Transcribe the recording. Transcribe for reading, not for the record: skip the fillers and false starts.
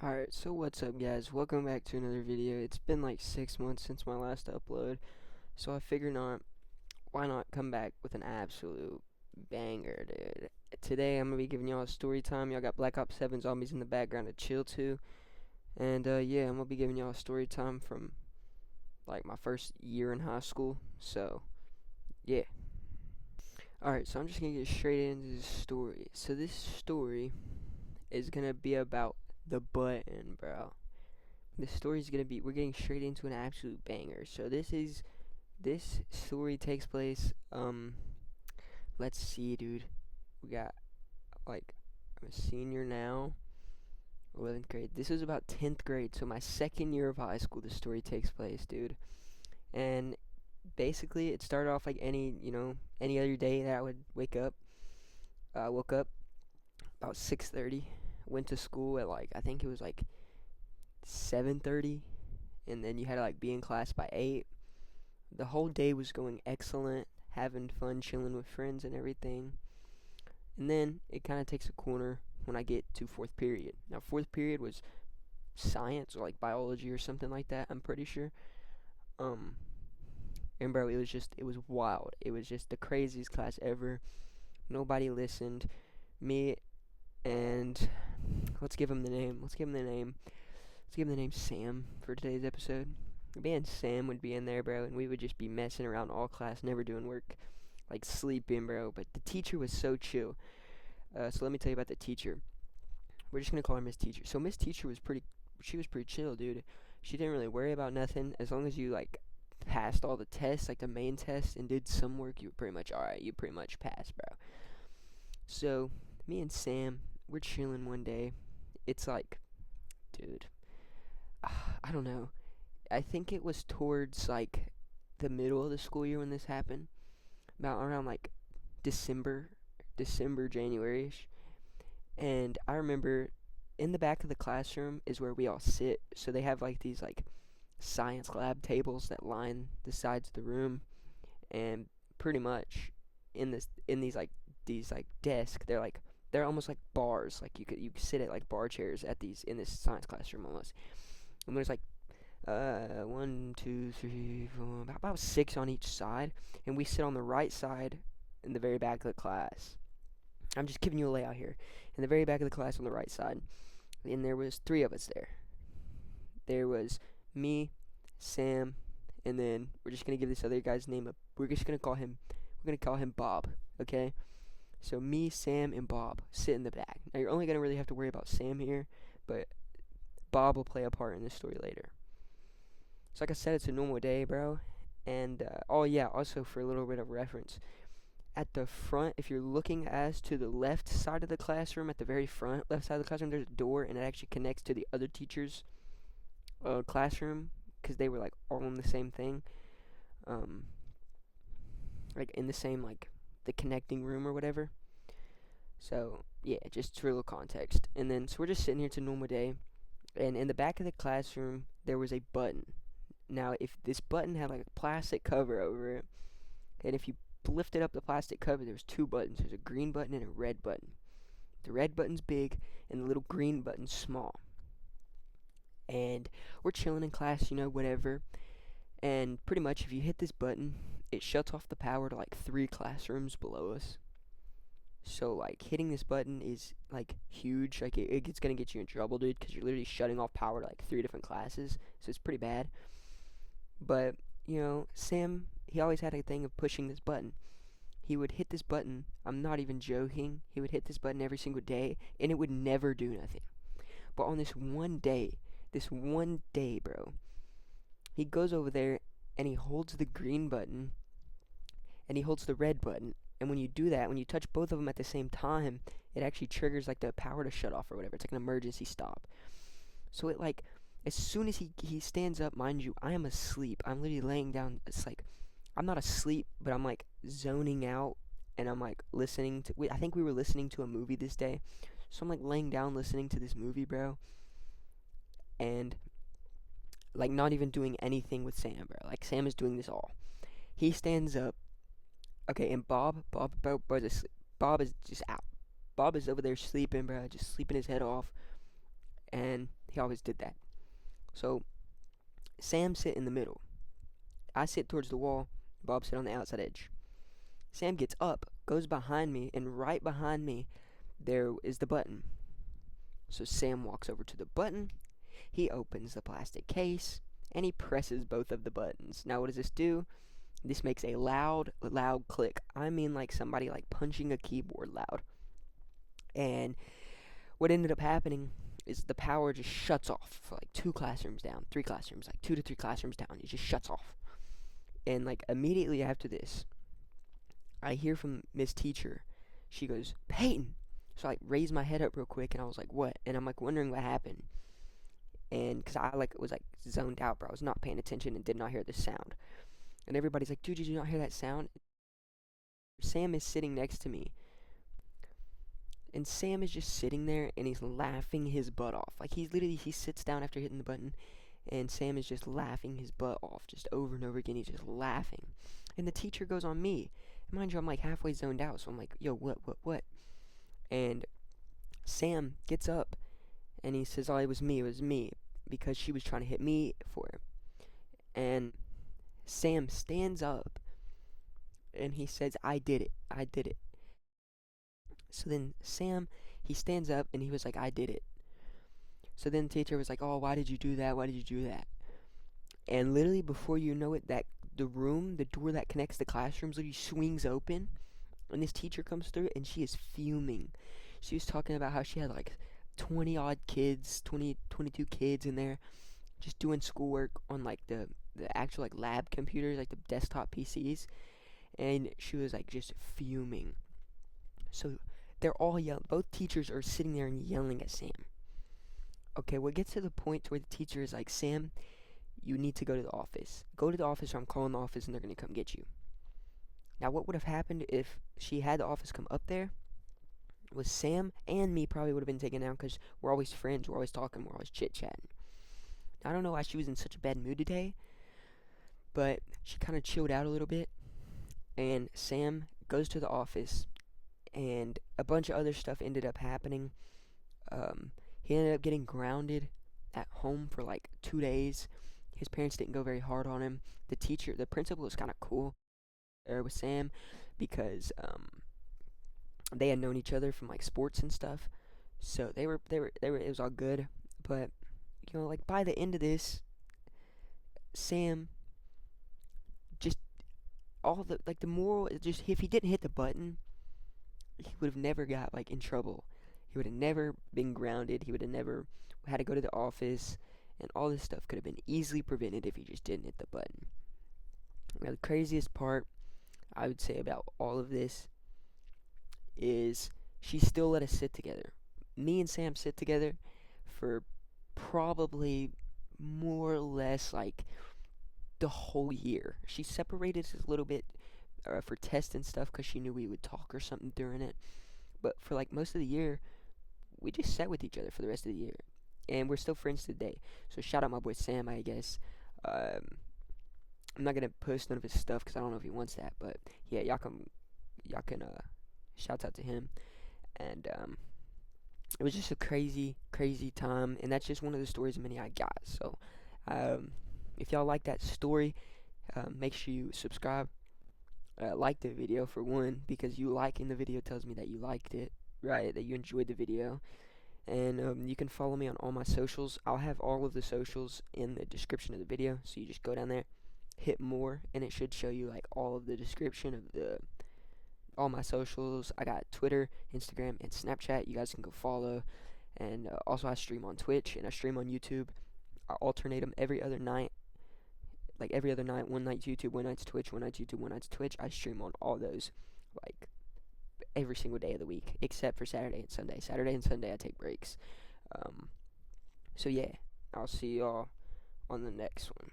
Alright, so what's up guys? Welcome back to another video. It's been like 6 months since my last upload, so I figured why not come back with an absolute banger, dude. Today I'm gonna be giving y'all a story time. Y'all got Black Ops 7 zombies in the background to chill to. And yeah, I'm gonna be giving y'all a story time from like my first year in high school. So yeah. Alright, so I'm just gonna get straight into this story. So this story is gonna be about the button, bro. The story's gonna be, we're getting straight into an absolute banger. So this story takes place, let's see, dude. We got, like, I'm a senior now, 11th grade. This is about 10th grade, so my second year of high school, the story takes place, dude. And basically, it started off like any other day that I would wake up. I woke up about 6:30, went to school at like, I think it was like 7:30, and then you had to like be in class by 8. The whole day was going excellent, having fun, chilling with friends and everything. And then it kind of takes a corner when I get to fourth period. Now, fourth period was science or like biology or something like that, I'm pretty sure. Um, and bro, it was wild. It was just the craziest class ever. Nobody listened. Me and let's give him the name. Let's give him the name. Let's give him the name Sam for today's episode. Me and Sam would be in there, bro, and we would just be messing around all class, never doing work, like sleeping, bro. But the teacher was so chill. So let me tell you about the teacher. We're just gonna call her Miss Teacher. So Miss Teacher was she was pretty chill, dude. She didn't really worry about nothing. As long as you like passed all the tests, like the main test, and did some work, you were pretty much alright. You pretty much passed, bro. So me and Sam, we're chilling one day. It's like, dude, I don't know. I think it was towards like the middle of the school year when this happened, about around like December, January-ish. And I remember in the back of the classroom is where we all sit. So they have like these like science lab tables that line the sides of the room, and pretty much in these like desks, they're almost like bars. Like you could sit at like bar chairs at these in this science classroom almost. And there's like 1, 2, 3, 4, about 6 on each side, and we sit on the right side in the very back of the class. I'm just giving you a layout here. In the very back of the class on the right side, and there was 3 of us there. There was me, Sam, and then we're just gonna give this other guy's name we're gonna call him Bob, okay? So me, Sam, and Bob sit in the back. Now you're only gonna really have to worry about Sam here, but Bob will play a part in this story later. So like I said, it's a normal day, bro. And oh yeah, also for a little bit of reference, at the front, if you're looking as to the left side of the classroom, at the very front left side of the classroom, there's a door, and it actually connects to the other teacher's classroom, because they were like all in the same thing, um, like in the same like the connecting room or whatever. So yeah, just for a little context. And then so we're just sitting here to normal day, and in the back of the classroom there was a button. Now, if this button had like a plastic cover over it, and if you lifted up the plastic cover, there was 2 buttons. There's a green button and a red button. The red button's big, and the little green button's small. And we're chilling in class, whatever. And pretty much, if you hit this button, it shuts off the power to like 3 classrooms below us. So like hitting this button is like huge. Like it's gonna get you in trouble, dude, because you're literally shutting off power to like 3 different classes. So it's pretty bad. But, Sam, he always had a thing of pushing this button. He would hit this button, I'm not even joking, he would hit this button every single day, and it would never do nothing. But on this one day, bro, he goes over there, and he holds the green button, and he holds the red button, and when you do that, when you touch both of them at the same time, it actually triggers, like, the power to shut off or whatever. It's like an emergency stop. So it, like, as soon as he stands up, mind you, I am asleep. I'm literally laying down. It's like, I'm not asleep, but I'm like zoning out, and I'm like listening to. I think we were listening to a movie this day, so I'm like laying down listening to this movie, bro, and like not even doing anything with Sam, bro. Like Sam is doing this all. He stands up. Okay, and Bob is asleep. Bob is just out. Bob is over there sleeping, bro, just sleeping his head off, and He always did that. So Sam sit in the middle. I sit towards the wall. Bob sit on the outside edge. Sam gets up, goes behind me, and right behind me there is the button. So Sam walks over to the button. He opens the plastic case and he presses both of the buttons. Now what does this do? This makes a loud click. I mean like somebody like punching a keyboard loud. And what ended up happening is the power just shuts off for like 2 classrooms down, 3 classrooms, like 2 to 3 classrooms down. It just shuts off. And like immediately after this, I hear from Miss Teacher. She goes, "Peyton." So I like raised my head up real quick and I was like, "What?" And I'm like wondering what happened. And cuz I like was like zoned out, bro. I was not paying attention and did not hear the sound. And everybody's like, "Dude, did you not hear that sound?" Sam is sitting next to me. And Sam is just sitting there and he's laughing his butt off. Like he sits down after hitting the button and Sam is just laughing his butt off just over and over again. He's just laughing. And the teacher goes on me. And mind you, I'm like halfway zoned out, so I'm like, "Yo, what?" And Sam gets up and he says, "Oh, it was me," because she was trying to hit me for it. And Sam stands up and he says, I did it." So then Sam, he stands up and he was like, "I did it." So then the teacher was like, "Oh, why did you do that? Why did you do that?" And literally before you know it, that the door that connects the classrooms literally swings open and this teacher comes through and she is fuming. She was talking about how she had like 20 odd kids, 22 kids in there just doing schoolwork on like the actual like lab computers, like the desktop PCs, and she was like just fuming. So they're all yelling. Both teachers are sitting there and yelling at Sam. Okay, well, it gets to the point where the teacher is like, "Sam, you need to go to the office. Go to the office or I'm calling the office and they're going to come get you." Now, what would have happened if she had the office come up there was Sam and me probably would have been taken down because we're always friends, we're always talking, we're always chit-chatting. I don't know why she was in such a bad mood today, but she kind of chilled out a little bit, and Sam goes to the office, and a bunch of other stuff ended up happening. He ended up getting grounded at home for like 2 days. His parents didn't go very hard on him. The principal was kind of cool there with Sam because they had known each other from like sports and stuff, so they were it was all good. But you know, like by the end of this, Sam just the moral is just if he didn't hit the button, he would have never got like in trouble. He would have never been grounded. He would have never had to go to the office, and all this stuff could have been easily prevented if he just didn't hit the button. Now, the craziest part I would say about all of this is she still let us sit together. Me and Sam sit together for probably more or less like the whole year. She separated us a little bit for tests and stuff because she knew we would talk or something during it. But for like most of the year, we just sat with each other for the rest of the year, and we're still friends today. So shout out my boy Sam, I guess. I'm not gonna post none of his stuff because I don't know if he wants that, but yeah, y'all can shouts out to him. And it was just a crazy time, and that's just one of the stories of many I got. So if y'all like that story, make sure you subscribe, like the video for one, because you liking the video tells me that you liked it, right, that you enjoyed the video. And you can follow me on all my socials. I'll have all of the socials in the description of the video, so you just go down there, hit more, and it should show you like all of the description of all my socials. I got Twitter, Instagram, and Snapchat. You guys can go follow. And also I stream on Twitch and I stream on YouTube. I alternate them every other night. Like every other night, one night's YouTube, one night's Twitch, one night's YouTube, one night's Twitch. I stream on all those like every single day of the week, except for Saturday and Sunday. Saturday and Sunday I take breaks. So yeah, I'll see y'all on the next one.